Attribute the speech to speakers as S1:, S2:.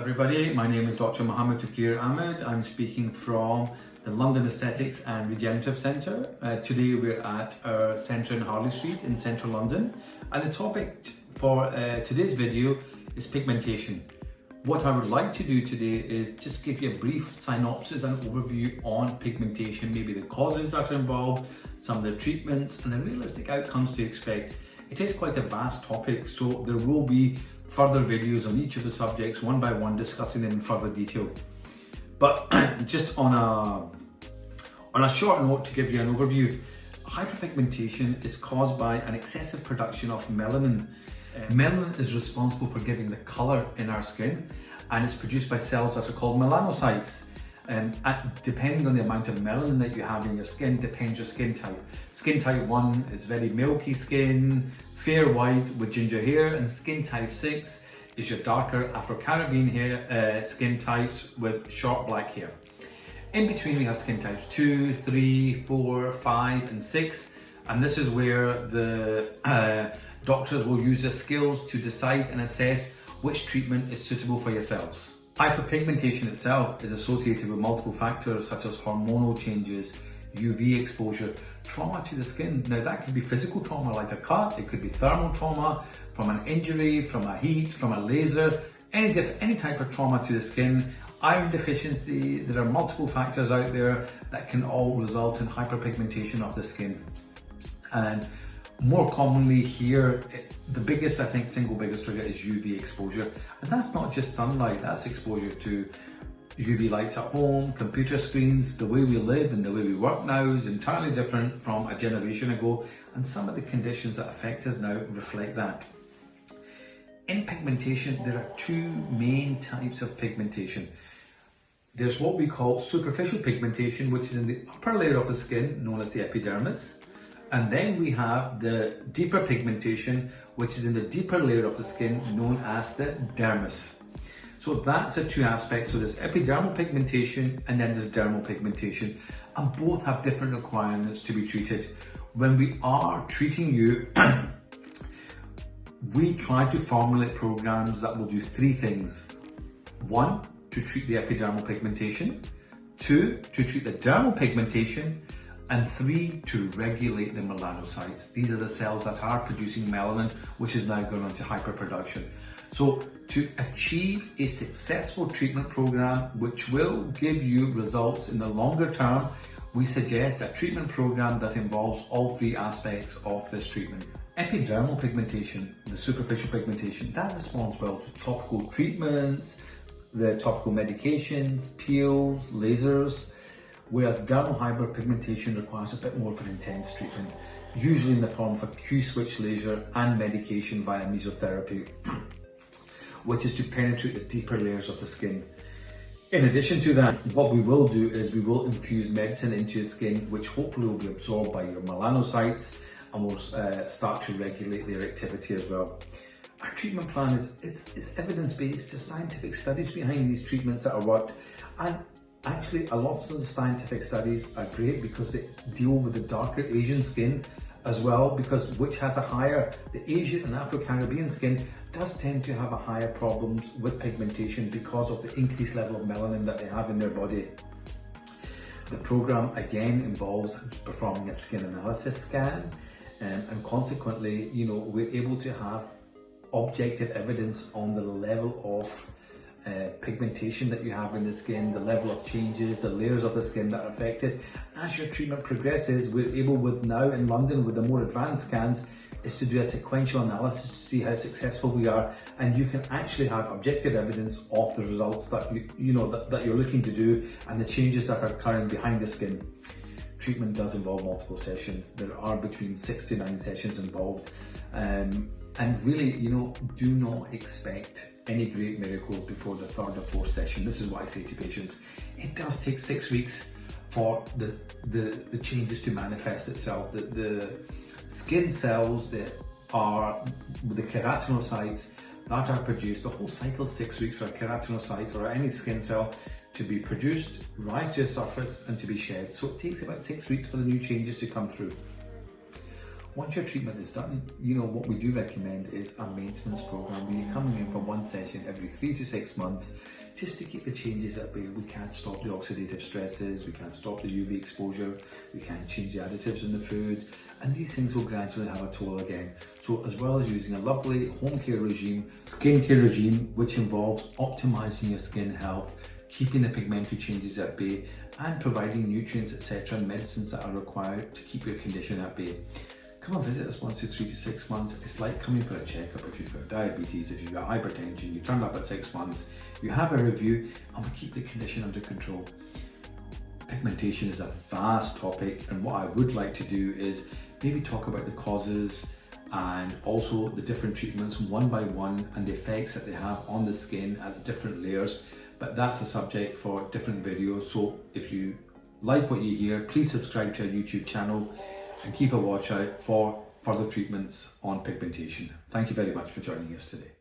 S1: everybody, my name is Dr. Ahmad. I'm speaking from the London Aesthetics and Regenerative Centre. Today we're at our centre in Harley Street in central London, and the topic for today's video is pigmentation. What I would like to do today is just give you a brief synopsis and overview on pigmentation, maybe the causes that are involved, some of the treatments and the realistic outcomes to expect. It is quite a vast topic, so there will be further videos on each of the subjects one by one, discussing them in further detail. But just on a short note to give you an overview, hyperpigmentation is caused by an excessive production of melanin. Melanin is responsible for giving the colour in our skin, and it's produced by cells that are called melanocytes. Depending on the amount of melanin that you have in your skin depends your skin type. Skin type 1 is very milky skin, fair white with ginger hair, and skin type 6 is your darker Afro-Caribbean hair skin types with short black hair. In between we have skin types 2, 3, 4, 5 and 6, and this is where the doctors will use their skills to decide and assess which treatment is suitable for yourselves. Hyperpigmentation itself is associated with multiple factors such as hormonal changes, UV exposure, trauma to the skin. Now that could be physical trauma like a cut, it could be thermal trauma from an injury, from a heat, from a laser, any type of trauma to the skin, iron deficiency. There are multiple factors out there that can all result in hyperpigmentation of the skin. And more commonly here, the biggest, I think, single biggest trigger is UV exposure. And that's not just sunlight, that's exposure to UV lights at home, computer screens. The way we live and the way we work now is entirely different from a generation ago, and some of the conditions that affect us now reflect that. In pigmentation, there are two main types of pigmentation. There's what we call superficial pigmentation, which is in the upper layer of the skin, known as the epidermis. And then we have the deeper pigmentation, which is in the deeper layer of the skin, known as the dermis. So that's the two aspects. So there's epidermal pigmentation and then there's dermal pigmentation, and both have different requirements to be treated. When we are treating you, we try to formulate programs that will do three things. 1, to treat the epidermal pigmentation. 2, to treat the dermal pigmentation. And 3, to regulate the melanocytes. These are the cells that are producing melanin, which is now going on to hyperproduction. So to achieve a successful treatment program, which will give you results in the longer term, we suggest a treatment program that involves all three aspects of this treatment. Epidermal pigmentation, the superficial pigmentation, that responds well to topical treatments, the topical medications, peels, lasers, whereas dermal hyperpigmentation requires a bit more of an intense treatment, usually in the form of a Q-switch laser and medication via mesotherapy, which is to penetrate the deeper layers of the skin. In addition to that, what we will do is we will infuse medicine into your skin, which hopefully will be absorbed by your melanocytes and will start to regulate their activity as well. Our treatment plan is evidence-based. There's scientific studies behind these treatments that are worked, and actually, a lot of the scientific studies are great because they deal with the darker Asian skin as well, because the Asian and Afro-Caribbean skin does tend to have a higher problems with pigmentation because of the increased level of melanin that they have in their body. The program again involves performing a skin analysis scan, and consequently, we're able to have objective evidence on the level of pigmentation that you have in the skin, the level of changes, the layers of the skin that are affected. As your treatment progresses, we're able now in London with the more advanced scans is to do a sequential analysis to see how successful we are, and you can actually have objective evidence of the results that that you're looking to do and the changes that are occurring behind the skin. Treatment does involve multiple sessions. There are between 6 to 9 sessions involved, and really, do not expect any great miracles before the 3rd or 4th session. This is what I say to patients. It does take 6 weeks for the changes to manifest itself. The skin cells that are the keratinocytes that are produced, the whole cycle is 6 weeks for a keratinocyte or any skin cell to be produced, rise to the surface and to be shed. So it takes about 6 weeks for the new changes to come through. once your treatment is done, what we do recommend is a maintenance program where you're coming in for one session every 3 to 6 months just to keep the changes at bay. We can't stop the oxidative stresses, we can't stop the UV exposure, we can't change the additives in the food, and these things will gradually have a toll again. So as well as using a lovely home care regime, skin care regime, which involves optimizing your skin health, keeping the pigmentary changes at bay, and providing nutrients, etc., and medicines that are required to keep your condition at bay. Come and visit us once to 3 to 6 months. It's like coming for a checkup. If you've got diabetes, if you've got hypertension, you turn up at 6 months, you have a review, and we keep the condition under control. Pigmentation is a vast topic, and what I would like to do is maybe talk about the causes and also the different treatments one by one and the effects that they have on the skin at the different layers. But that's a subject for different videos. So if you like what you hear, please subscribe to our YouTube channel and keep a watch out for further treatments on pigmentation. Thank you very much for joining us today.